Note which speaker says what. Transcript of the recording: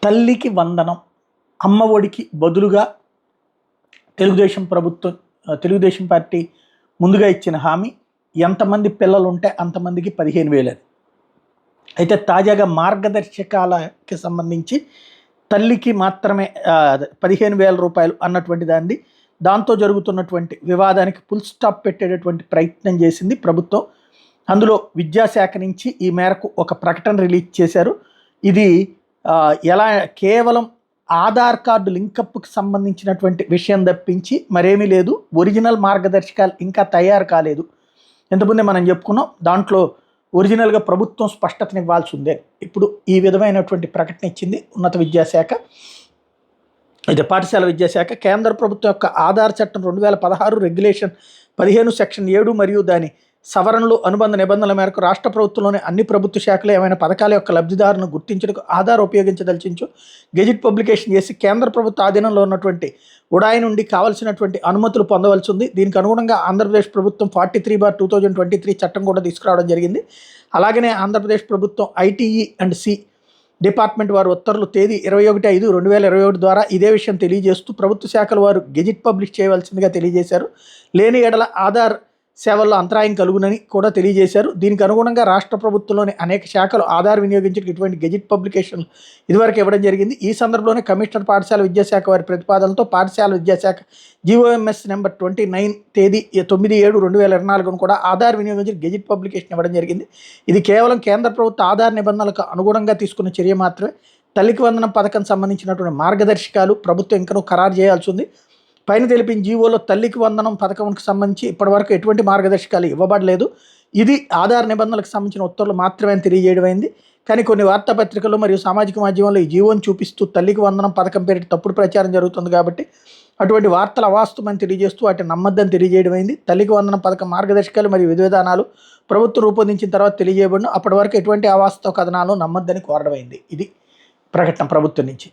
Speaker 1: తల్లికి వందనం, అమ్మ ఒడికి బదులుగా తెలుగుదేశం పార్టీ ముందుగా ఇచ్చిన హామీ ఎంతమంది పిల్లలు ఉంటే అంతమందికి 15,000 అని. అయితే తాజాగా మార్గదర్శకాలకి సంబంధించి తల్లికి మాత్రమే 15,000 రూపాయలు అన్నటువంటి దాంతో జరుగుతున్నటువంటి వివాదానికి ఫుల్ స్టాప్ పెట్టేటటువంటి ప్రయత్నం చేసింది ప్రభుత్వం. అందులో విద్యాశాఖ నుంచి ఈ మేరకు ఒక ప్రకటన రిలీజ్ చేశారు. ఇది ఎలా కేవలం ఆధార్ కార్డు లింకప్కి సంబంధించినటువంటి విషయం తప్పించి మరేమీ లేదు. ఒరిజినల్ మార్గదర్శకాలు ఇంకా తయారు కాలేదు. ఇంతకుముందే మనం చెప్పుకున్నాం, దాంట్లో ఒరిజినల్గా ప్రభుత్వం స్పష్టతనివ్వాల్సి ఉందే. ఇప్పుడు ఈ విధమైనటువంటి ప్రకటన ఇచ్చింది ఉన్నత విద్యాశాఖ. అయితే పాఠశాల విద్యాశాఖ కేంద్ర ప్రభుత్వం యొక్క ఆధార్ చట్టం 2016 రెగ్యులేషన్ 15 సెక్షన్ 7 మరియు దాని సవరణలు అనుబంధ నిబంధనల మేరకు రాష్ట్ర ప్రభుత్వంలోని అన్ని ప్రభుత్వ శాఖలు ఏమైనా పథకాల యొక్క లబ్ధిదారులను గుర్తించడానికి ఆధార్ ఉపయోగించదలిచించు గెజిట్ పబ్లికేషన్ చేసి కేంద్ర ప్రభుత్వ ఆధీనంలో ఉన్నటువంటి ఉడాయి నుండి కావాల్సినటువంటి అనుమతులు పొందవలసి ఉంది. దీనికి అనుగుణంగా ఆంధ్రప్రదేశ్ ప్రభుత్వం 43/2023 చట్టం కూడా తీసుకురావడం జరిగింది. అలాగనే ఆంధ్రప్రదేశ్ ప్రభుత్వం ITE&C డిపార్ట్మెంట్ వారు ఉత్తర్వులు తేదీ 21/5/2021 ద్వారా ఇదే విషయం తెలియజేస్తూ ప్రభుత్వ శాఖల వారు గెజిట్ పబ్లిష్ చేయవలసిందిగా తెలియజేశారు. లేని ఎడల ఆధార్ సేవల్లో అంతరాయం కలుగునని కూడా తెలియజేశారు. దీనికి అనుగుణంగా రాష్ట్ర ప్రభుత్వంలోని అనేక శాఖలు ఆధార్ వినియోగించడానికి ఇటువంటి గెజిట్ పబ్లికేషన్లు ఇదివరకు ఇవ్వడం జరిగింది. ఈ సందర్భంలోనే కమిషనర్ పాఠశాల విద్యాశాఖ వారి ప్రతిపాదనలతో పాఠశాల విద్యాశాఖ GOMS నెంబర్ 29 తేదీ 9/7/2024 కూడా ఆధార్ వినియోగించి గెజిట్ పబ్లికేషన్ ఇవ్వడం జరిగింది. ఇది కేవలం కేంద్ర ప్రభుత్వ ఆధార్ నిబంధనలకు అనుగుణంగా తీసుకున్న చర్య మాత్రమే. తల్లికి వందనం పథకం సంబంధించినటువంటి మార్గదర్శకాలు ప్రభుత్వం ఇంకనూ ఖరారు చేయాల్సి ఉంది. పైన తెలిపిన జీవోలో తల్లికి వందనం పథకంకి సంబంధించి ఇప్పటివరకు ఎటువంటి మార్గదర్శకాలు ఇవ్వబడలేదు. ఇది ఆధార్ నిబంధనలకు సంబంధించిన ఉత్తర్వులు మాత్రమే తెలియజేయడం అయింది. కానీ కొన్ని వార్తాపత్రికల్లో మరియు సామాజిక మాధ్యమాల్లో ఈ జీవోని చూపిస్తూ తల్లికి వందనం పథకం పేరిట తప్పుడు ప్రచారం జరుగుతుంది కాబట్టి అటువంటి వార్తలు అవాస్తవమని తెలియజేస్తూ వాటిని నమ్మద్దని తెలియజేయడం అయింది. తల్లికి వందనం పథకం మార్గదర్శకాలు మరియు విధి విధానాలు ప్రభుత్వం రూపొందించిన తర్వాత తెలియజేయబడిన అప్పటి వరకు ఎటువంటి అవాస్తవ కథనాలు నమ్మద్దని కోరడం అయింది. ఇది ప్రకటన ప్రభుత్వం నుంచి.